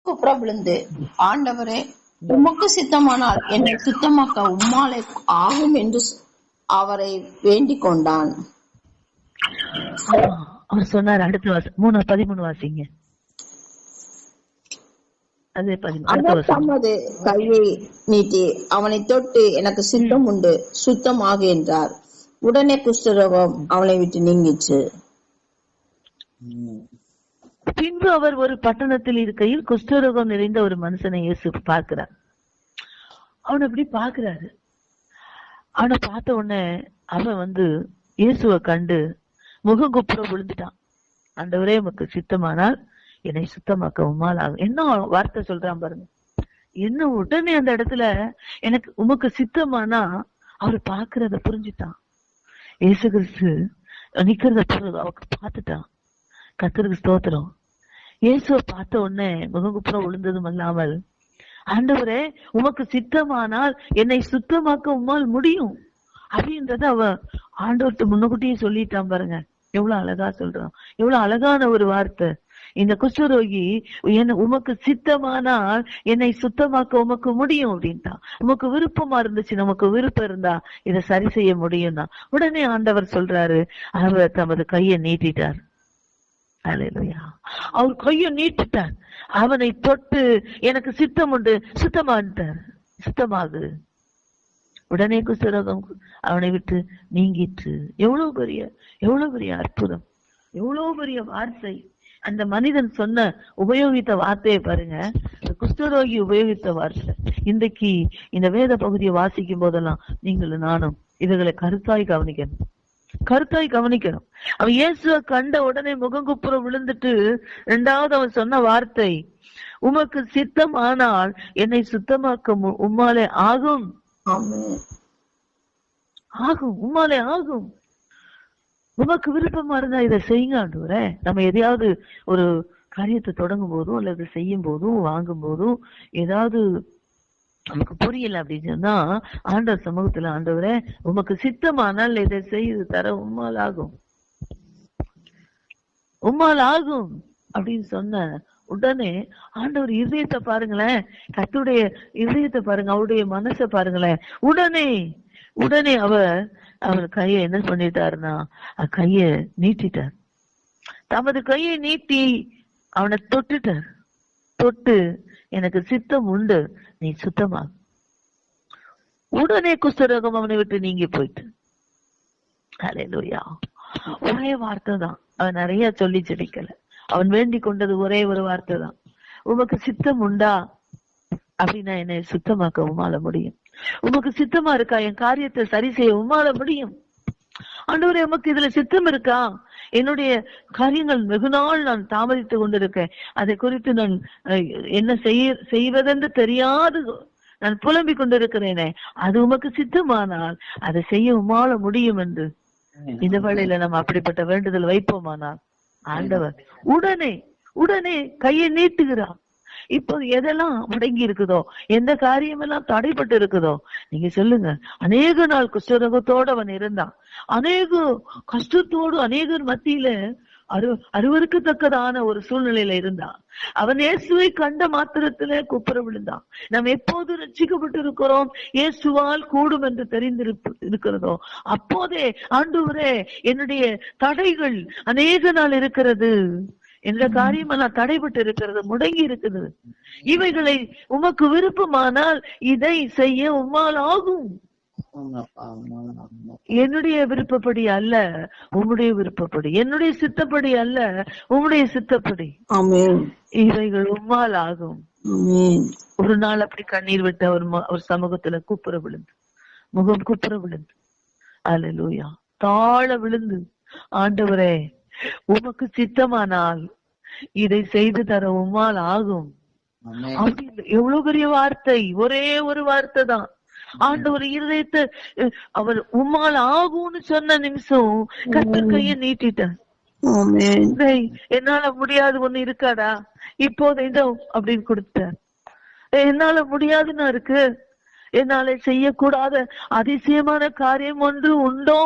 குப்புற விழுந்து, ஆண்டவரே, உமக்கு சித்தமானால் என்னை சுத்தமாக்க உம்மாலே ஆகும் என்று அவரை வேண்டிக் கொண்டான். அவர் சொன்னார். அடுத்த வாசி 13 வாசிங்க. அவர் தமது கையை நீட்டி அவனை தொட்டு, எனக்கு சித்தம் உண்டு, சுத்தமாக என்றார். உடனே குஷ்டரோகம் அவனை விட்டு நீங்கிச்சு. பின்பு அவர் ஒரு பட்டணத்தில் இருக்கையில் குஷ்டரோகம் நிறைந்த ஒரு மனுஷனை இயேசு பார்க்கிறார். அவனை அப்படி பாக்குறாரு. அவனை பார்த்த உடனே அவன் இயேசுவை கண்டு முகங்குப்புற விழுந்துட்டான். ஆண்டவரே, உமக்கு சித்தமானால் என்னை சுத்தமாக்க உம்மால் ஆகும். என்ன வார்த்தை சொல்றான் பாருங்க. என்ன உடனே அந்த இடத்துல எனக்கு உமக்கு சித்தமானா அவர் பாக்குறத புரிஞ்சுட்டான். இயேசு கிறிஸ்து நிக்கிறத அவருக்கு பார்த்துட்டான். கர்த்தருக்கு ஸ்தோத்திரம். இயேசுவை பார்த்த உடனே முகங்குப்புறம் விழுந்ததும் அல்லாமல், ஆண்டவரே, உமக்கு சித்தமானால் என்னை சுத்தமாக்க உம்மால் முடியும் அப்படின்றத அவன் ஆண்டவர்கிட்ட முன்னக்கூட்டியே சொல்லிட்டான் பாருங்க. எவ்வளவு அழகா சொல்றான். எவ்வளவு அழகான ஒரு வார்த்தை. இந்த குஷ்டரோகி, உமக்கு சித்தமானால் என்னை சுத்தமாக்க உமக்கு முடியும் அப்படின்ட்டான். உமக்கு விருப்பமா இருந்துச்சு, நமக்கு விருப்பம் இருந்தா இதை சரி செய்ய முடியும் தான். உடனே ஆண்டவர் சொல்றாரு, அவர் தமது கையை நீட்டிட்டார். அல்லேலூயா. அவர் கையை நீட்டிட்டார். அவனை தொட்டு, எனக்கு சித்தம் உண்டு, சுத்தமாட்டார், சுத்தமாகு. உடனே குஷ்டரோகம் அவனை விட்டு நீங்கிற்று. எவ்வளவு பெரிய அற்புதம், எவ்வளவு பெரிய வார்த்தை. அந்த மனிதன் உபயோகித்த வார்த்தையை பாருங்க. குஷ்டரோகி உபயோகித்த வார்த்தை. இன்றைக்கு இந்த வேத பகுதியை வாசிக்கும் போதெல்லாம் நீங்களும் நானும் இவர்களை கருத்தாய் கவனிக்கணும். அவன் இயேசுவை கண்ட உடனே முகங்குப்புற விழுந்துட்டு, இரண்டாவது அவன் சொன்ன வார்த்தை, உமக்கு சித்தம் ஆனால் என்னை சுத்தமாக்க உம்மாலே ஆகும், உம்மாலே ஆகும். உமக்கு விருப்பமா இருந்தா இதை செய்யுங்க ஆண்டவரே. நம்ம எதையாவது ஒரு காரியத்தை தொடங்கும் போதும் அல்லது செய்யும் போதும் வாங்கும் போதும் ஏதாவது நமக்கு புரியல அப்படின்னு சொன்னா ஆண்டவர் சமூகத்துல, ஆண்டவரே, உமக்கு சித்தமானால் இதை செய்து தர உம்மால் ஆகும், உம்மால் ஆகும் அப்படின்னு சொன்ன உடனே ஆண்டவர் இதயத்தை பாருங்களேன். கர்த்தருடைய இதயத்தை பாருங்க, அவருடைய மனசை பாருங்களேன். உடனே அவர் கையை என்ன பண்ணிட்டாருன்னா, கைய நீட்டிட்டார். தமது கையை நீட்டி அவனை தொட்டுட்டார். தொட்டு, எனக்கு சித்தம் உண்டு, நீ சுத்தமா. உடனே குஷ்டரோகம் அவனை விட்டு நீங்கி போயிட்டு. அல்லேலூயா. ஒரே வார்த்தை தான். அவன் நிறைய சொல்லி ஜெபிக்கல. அவன் வேண்டிக் கொண்டது ஒரே ஒரு வார்த்தை தான். உமக்கு சித்தம் உண்டா அப்படின்னா என்னை சுத்தமாக்க உம்மால முடியும். உமக்கு சித்தமா இருக்கா என் காரியத்தை சரி செய்ய உம்மால முடியும். ஆண்டவரே, உமக்கு இதுல சித்தம் இருக்கா? என்னுடைய காரியங்கள் வெகு நாள் நான் தாமதித்து கொண்டிருக்கேன். அதை குறித்து நான் என்ன செய்வதென்று தெரியாது நான் புலம்பிக் கொண்டிருக்கிறேனே, அது உமக்கு சித்தமானால் அதை செய்ய உம்மால முடியும் என்று இந்த வேளையில நம்ம அப்படிப்பட்ட வேண்டுதல் வைப்போமானால் ஆண்டவர் உடனே கையை நீட்டுகிறார். இப்போ எதெல்லாம் முடங்கி இருக்குதோ, எந்த காரியம் எல்லாம் தடைப்பட்டு இருக்குதோ, நீங்க சொல்லுங்க. அநேக நாள் குஷ்டரோகத்தோடு அவன் இருந்தான். அநேக கஷ்டத்தோடு அநேகர் மத்தியில அருவருக்கத்தக்கதான ஒரு சூழ்நிலையில இருந்தான். அவன் இயேசுவை கண்ட மாத்திரத்திலே குப்புற விழுந்தான். நாம் எப்போது ரட்சிக்கப்பட்டு இருக்கிறோம், இயேசுவால் கூடும் என்று தெரிந்திருக்கிறதோ அப்போதே, ஆண்டவரே, என்னுடைய தடைகள் அநேக நாள் இருக்கிறது, என்ற காரியம் எல்லாம் தடைபட்டு இருக்கிறது, முடங்கி இருக்குது. இவைகளை உமக்கு விருப்பமானால் இதை செய்ய உம்மால் ஆகும். என்னுடைய விருப்பப்படி அல்ல, உம்முடைய விருப்பப்படி. என்னுடைய சித்தப்படி அல்ல, உம்முடைய சித்தப்படி. இவைகள் உம்மால் ஆகும். ஒரு நாள் அப்படி கண்ணீர் விட்டு அவர் சமூகத்துல குப்புற விழுந்து, முகம் குப்புற விழுந்து, அல்லேலூயா, தாழ விழுந்து, ஆண்டவரே, உமக்கு சித்தமானால் இதை செய்து தர உம்மால் ஆகும். எவ்வளவு பெரிய வார்த்தை. ஒரே ஒரு வார்த்தை தான். ஆண்டவர் இருதயத்தை அவர் உம்மால் ஆகும்னு சொன்ன நிமிஷம் கர்த்தர் கையை நீட்டிட்டார். என்னால முடியாது ஒண்ணு இருக்காடா, இப்போது இதோ அப்படின்னு கொடுத்தார். என்னால முடியாதுன்னா இருக்கு, என்னால செய்யக்கூடாத அதிசயமான காரியம் ஒன்று உண்டோ?